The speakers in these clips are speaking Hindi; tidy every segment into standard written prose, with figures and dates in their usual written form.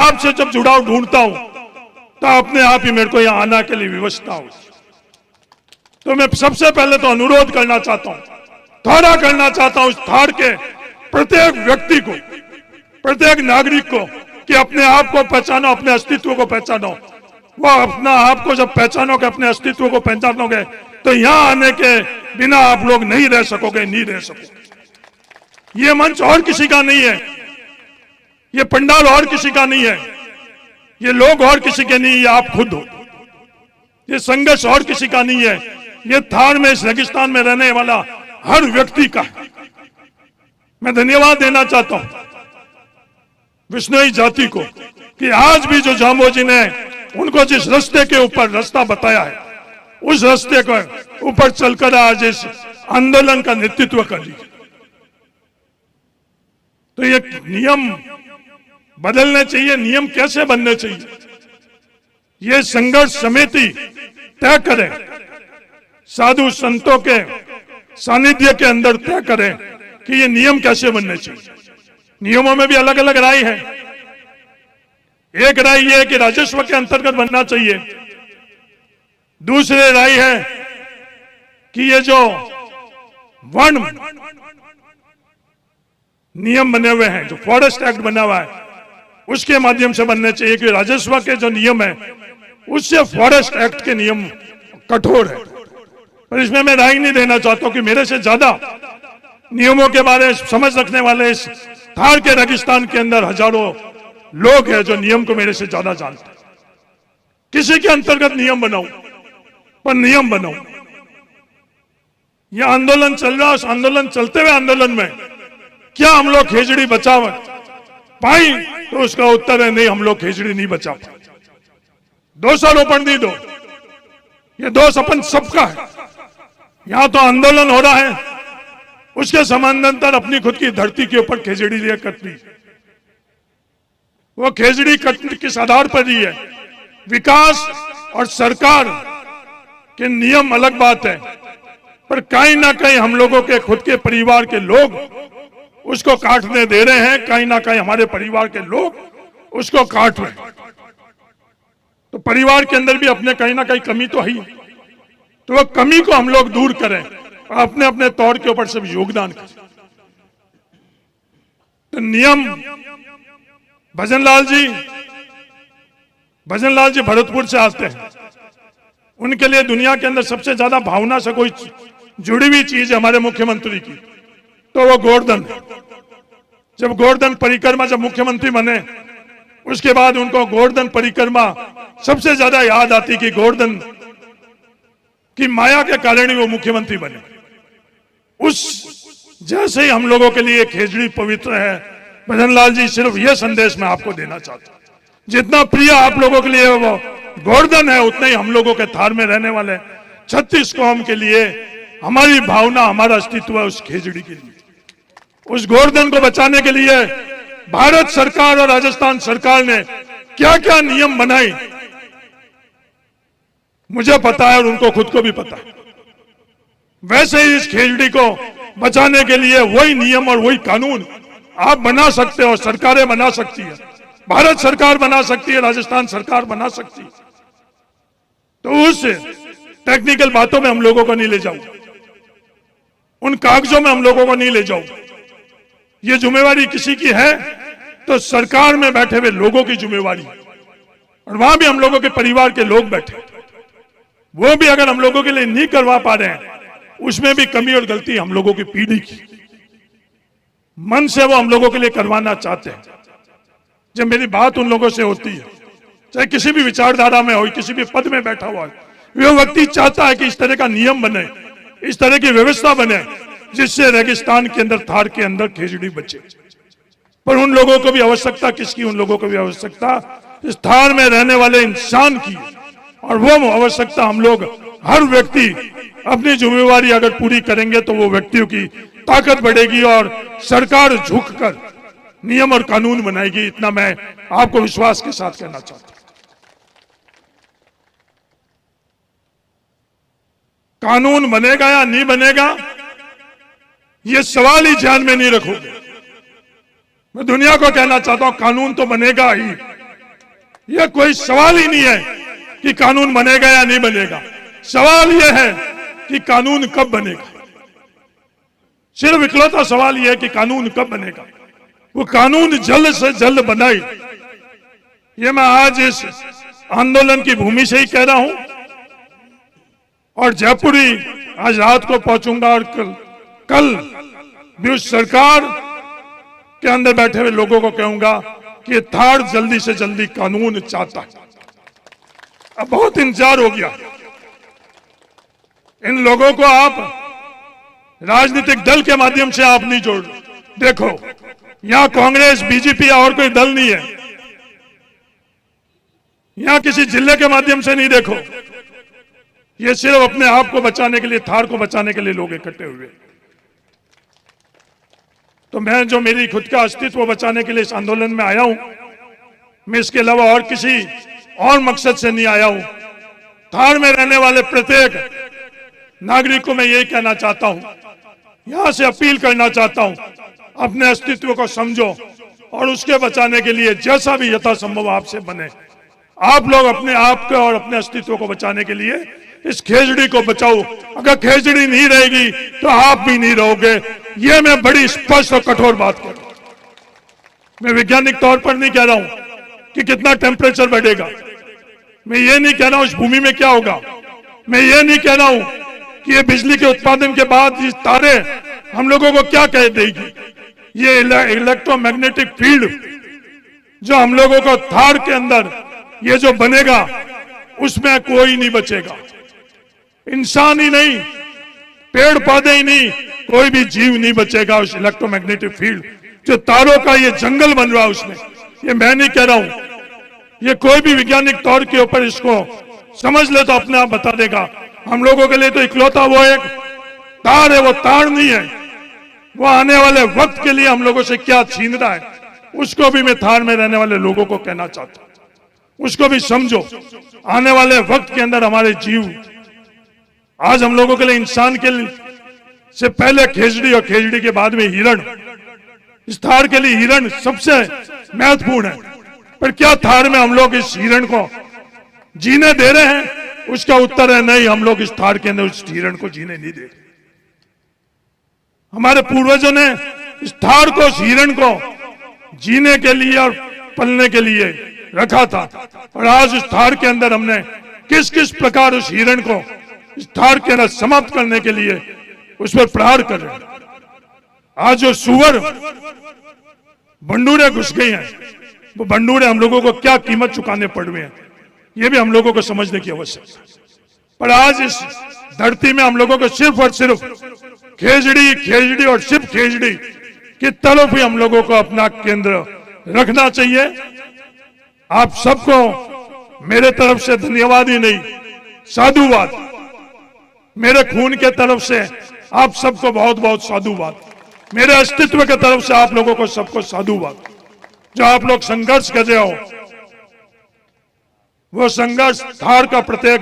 आपसे जब जुड़ाव ढूंढता हूं तो अपने आप ही मेरे को यहां आना के लिए व्यवस्था हो। तो मैं सबसे पहले तो अनुरोध करना चाहता हूं, थोड़ा करना चाहता हूं इस थार के प्रत्येक व्यक्ति को, प्रत्येक नागरिक को, कि अपने आप को पहचानो, अपने अस्तित्व को पहचानो। वो अपना आप को जब पहचानोगे, अपने अस्तित्व को पहचानोगे, तो यहां आने के बिना आप लोग नहीं रह सकोगे, नहीं रह सकोगे। ये मंच और किसी का नहीं है, ये पंडाल और किसी का नहीं है, ये लोग और किसी के नहीं, ये आप खुद हो। ये संघर्ष और किसी का नहीं है, ये थार में, इस रेगिस्तान में रहने वाला हर व्यक्ति का है। मैं धन्यवाद देना चाहता हूं विश्नोई जाति को कि आज भी जो जामोजी ने उनको जिस रास्ते के ऊपर रास्ता बताया है, उस रास्ते के ऊपर चलकर आज इस आंदोलन का नेतृत्व कर लिया। तो ये नियम बदलने चाहिए। नियम कैसे बनने चाहिए, ये संघर्ष समिति तय करे, साधु संतों के सानिध्य के अंदर तय करें कि ये नियम कैसे बनने चाहिए। नियमों में भी अलग अलग राय है। एक राय यह है कि राजस्व के अंतर्गत बनना चाहिए, दूसरी राय है कि ये जो वन नियम बने हुए हैं, जो फॉरेस्ट एक्ट बना हुआ है, उसके माध्यम से बनने चाहिए। कि राजस्व के जो नियम है उससे फॉरेस्ट एक्ट के नियम कठोर है। पर इसमें मैं राय नहीं देना चाहता हूं कि मेरे से ज्यादा नियमों के बारे में समझ रखने वाले इस थार के रेगिस्तान के अंदर हजारों लोग हैं जो नियम को मेरे से ज्यादा जानते हैं। किसी के अंतर्गत नियम बनाऊं, पर नियम बनाऊं। यह आंदोलन चल रहा है, उस आंदोलन चलते हुए आंदोलन में क्या हम लोग खेजड़ी बचा पाई, तो उसका उत्तर है नहीं, हम लोग खेजड़ी नहीं बचा पाए। दोषारोपण नहीं दो, ये दोष अपन सबका है। यहां तो आंदोलन हो रहा है, उसके समानांतर अपनी खुद की धरती के ऊपर खेजड़ी लिया कटनी। वो खेजड़ी कटने किस आधार पर ही है? विकास और सरकार के नियम अलग बात है, पर कहीं ना कहीं हम लोगों के खुद के परिवार के लोग उसको काटने दे रहे हैं, कहीं ना कहीं हमारे परिवार के लोग उसको काट रहे हैं। तो परिवार के अंदर भी अपने कहीं ना कहीं कमी तो है ही, तो वह कमी को हम लोग दूर करें और अपने अपने तौर के ऊपर सब योगदान करें। तो नियम भजनलाल जी भरतपुर से आते हैं, उनके लिए दुनिया के अंदर सबसे ज्यादा भावना से कोई जुड़ी हुई चीज है हमारे मुख्यमंत्री की, तो वो गोवर्धन है। जब गोवर्धन परिक्रमा, जब मुख्यमंत्री बने, उसके बाद उनको गोवर्धन परिक्रमा सबसे ज्यादा याद आती कि गोवर्धन की माया के कारण ही वो मुख्यमंत्री बने। उस जैसे ही हम लोगों के लिए खेजड़ी पवित्र है। भजनलाल जी, सिर्फ यह संदेश मैं आपको देना चाहता हूं, जितना प्रिय आप लोगों के लिए वो गोवर्धन है, उतना ही हम लोगों के थार में रहने वाले 36 कौम के लिए हमारी भावना, हमारा अस्तित्व है उस खेजड़ी के लिए। उस गोवर्धन को बचाने के लिए भारत सरकार और राजस्थान सरकार ने क्या क्या नियम बनाए, मुझे पता है और उनको खुद को भी पता है। वैसे ही इस खेजड़ी को बचाने के लिए वही नियम और वही कानून आप बना सकते हो, सरकारें बना सकती है, भारत सरकार बना सकती है, राजस्थान सरकार बना सकती है। तो उस टेक्निकल बातों में हम लोगों को नहीं ले जाऊं, उन कागजों में हम लोगों को नहीं ले जाऊं। ये जिम्मेवारी किसी की है तो सरकार में बैठे हुए लोगों की जिम्मेवारी, और वहां भी हम लोगों के परिवार के लोग बैठे, वो भी अगर हम लोगों के लिए नहीं करवा पा रहे हैं, उसमें भी कमी और गलती हम लोगों की पीढ़ी की। मन से वो हम लोगों के लिए करवाना चाहते हैं। जब मेरी बात उन लोगों से होती है, चाहे किसी भी विचारधारा में हो, किसी भी पद में बैठा हुआ है, वो व्यक्ति चाहता है कि इस तरह का नियम बने, इस तरह की व्यवस्था बने, जिससे रेगिस्तान के अंदर, थार के अंदर खेजड़ी बचे। पर उन लोगों को भी आवश्यकता किसकी? उन लोगों को भी आवश्यकता इस थार में रहने वाले इंसान की, और वो आवश्यकता हम लोग हर व्यक्ति अपनी जिम्मेवारी अगर पूरी करेंगे तो वो व्यक्तियों की ताकत बढ़ेगी और सरकार झुककर नियम और कानून बनाएगी। इतना मैं आपको विश्वास के साथ कहना चाहता हूं। कानून बनेगा या नहीं बनेगा, ये सवाल ही ध्यान में नहीं रखोगे। मैं दुनिया को कहना चाहता हूं कानून तो बनेगा ही, यह कोई सवाल ही नहीं है कि कानून बनेगा या नहीं बनेगा। सवाल यह है कि कानून कब बनेगा। सिर्फ इकलौता सवाल यह है कि कानून कब बनेगा। वो कानून जल्द से जल्द बनाए। ये मैं आज इस आंदोलन की भूमि से ही कह रहा हूं और जयपुर ही आज रात को पहुंचूंगा और कल भी उस सरकार के अंदर बैठे हुए लोगों को कहूंगा कि थाड़ जल्दी से जल्दी कानून चाहता है। अब बहुत इंतजार हो गया। इन लोगों को आप राजनीतिक दल के माध्यम से आप नहीं जोड़। देखो, यहां कांग्रेस, बीजेपी या और कोई दल नहीं है। यहां किसी जिले के माध्यम से नहीं। देखो, ये सिर्फ अपने आप को बचाने के लिए, थार को बचाने के लिए लोग इकट्ठे हुए। तो मैं जो मेरी खुद का अस्तित्व बचाने के लिए इस आंदोलन में आया हूं, मैं इसके अलावा और किसी और मकसद से नहीं आया हूं। थार में रहने वाले प्रत्येक नागरिक को मैं यही कहना चाहता हूं, यहां से अपील करना चाहता हूं, अपने अस्तित्व को समझो और उसके बचाने के लिए जैसा भी यथासंभव आपसे बने, आप लोग अपने आप को और अपने अस्तित्व को बचाने के लिए इस खेजड़ी को बचाओ। अगर खेजड़ी नहीं रहेगी तो आप भी नहीं रहोगे। ये मैं बड़ी स्पष्ट और कठोर बात कर रहा हूं। मैं वैज्ञानिक तौर पर नहीं कह रहा हूं कि कितना टेम्परेचर बढ़ेगा। मैं ये नहीं कह रहा हूं इस भूमि में क्या होगा। मैं ये नहीं कह रहा हूं कि ये बिजली के उत्पादन के बाद ये तारे हम लोगों को क्या कह देगी। ये इलेक्ट्रोमैग्नेटिक फील्ड जो हम लोगों को थार के अंदर ये जो बनेगा, उसमें कोई नहीं बचेगा। इंसान ही नहीं, पेड़ पौधे ही नहीं, कोई भी जीव नहीं बचेगा उस इलेक्ट्रोमैग्नेटिक फील्ड जो तारों का ये जंगल बन रहा है उसमें। ये मैं नहीं कह रहा हूं, ये कोई भी वैज्ञानिक तौर के ऊपर इसको समझ ले तो अपने आप बता देगा। हम लोगों के लिए तो इकलौता वो एक तार है, वो तार नहीं है। वो आने वाले वक्त के लिए हम लोगों से क्या छीन रहा है, उसको भी मैं थार में रहने वाले लोगों को कहना चाहता हूं। उसको भी समझो। आने वाले वक्त के अंदर हमारे जीव, आज हम लोगों के लिए इंसान के लिए से पहले खेजड़ी और खेजड़ी के बाद में हिरण, इस थार के लिए हिरण सबसे महत्वपूर्ण है। पर क्या थार में हम लोग इस हिरण को जीने दे रहे हैं? उसका उत्तर है नहीं, हम लोग इस थार के अंदर उस हिरण को जीने नहीं दे रहे। हमारे पूर्वजों ने इस थार को, उस हिरण को जीने के लिए और पलने के लिए रखा था। और आज उस थार के अंदर हमने किस किस प्रकार उस हिरण को इस थार के अंदर समाप्त करने के लिए उस पर प्रहार कर रहे हैं। आज जो सुअर बंडूरे घुस गई हैं, वो बंडूरे हम लोगों को क्या कीमत चुकाने पड़ रहे हैं, ये भी हम लोगों को समझने की आवश्यकता है। पर आज इस धरती में हम लोगों को सिर्फ और सिर्फ खेजड़ी, खेजड़ी और सिर्फ खेजड़ी की तरफ ही हम लोगों को अपना केंद्र रखना चाहिए। आप सबको मेरे तरफ से धन्यवाद ही नहीं, साधुवाद। मेरे खून के तरफ से आप सबको बहुत बहुत साधुवाद। मेरे अस्तित्व के तरफ से आप लोगों को सबको साधुवाद। जो आप लोग संघर्ष कर रहे हो, वो संघर्ष थार का प्रत्येक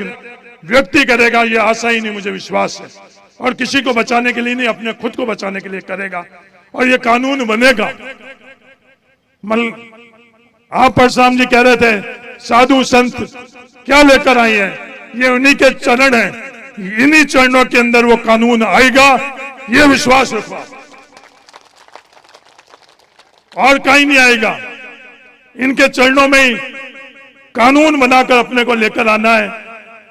व्यक्ति करेगा, ये आशा ही नहीं, मुझे विश्वास है। और किसी को बचाने के लिए नहीं, अपने खुद को बचाने के लिए करेगा। और ये कानून बनेगा। आप परशुराम जी कह रहे थे साधु संत क्या लेकर आए हैं, ये उन्हीं के चरण हैं। इन्हीं चरणों के अंदर वो कानून आएगा, ये विश्वास रखो। और कहीं नहीं आएगा। इनके चरणों में ही कानून बनाकर अपने को लेकर आना है।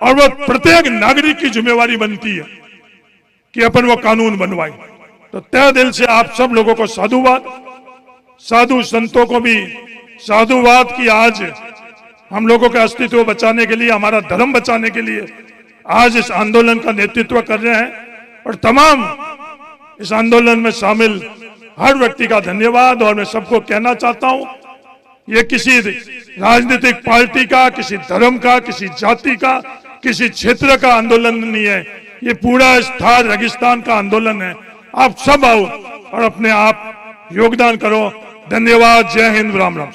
और वो प्रत्येक नागरिक की जिम्मेवारी बनती है कि अपन वो कानून बनवाए। तो तय दिल से आप सब लोगों को साधुवाद, साधु संतों को भी साधुवाद की आज हम लोगों का अस्तित्व बचाने के लिए, हमारा धर्म बचाने के लिए आज इस आंदोलन का नेतृत्व कर रहे हैं। और तमाम इस आंदोलन में शामिल हर व्यक्ति का धन्यवाद। और मैं सबको कहना चाहता हूं, ये किसी राजनीतिक पार्टी का, किसी धर्म का, किसी जाति का, किसी क्षेत्र का आंदोलन नहीं है। ये पूरा इस थार रेगिस्तान का आंदोलन है। आप सब आओ और अपने आप योगदान करो। धन्यवाद। जय हिंद। राम राम।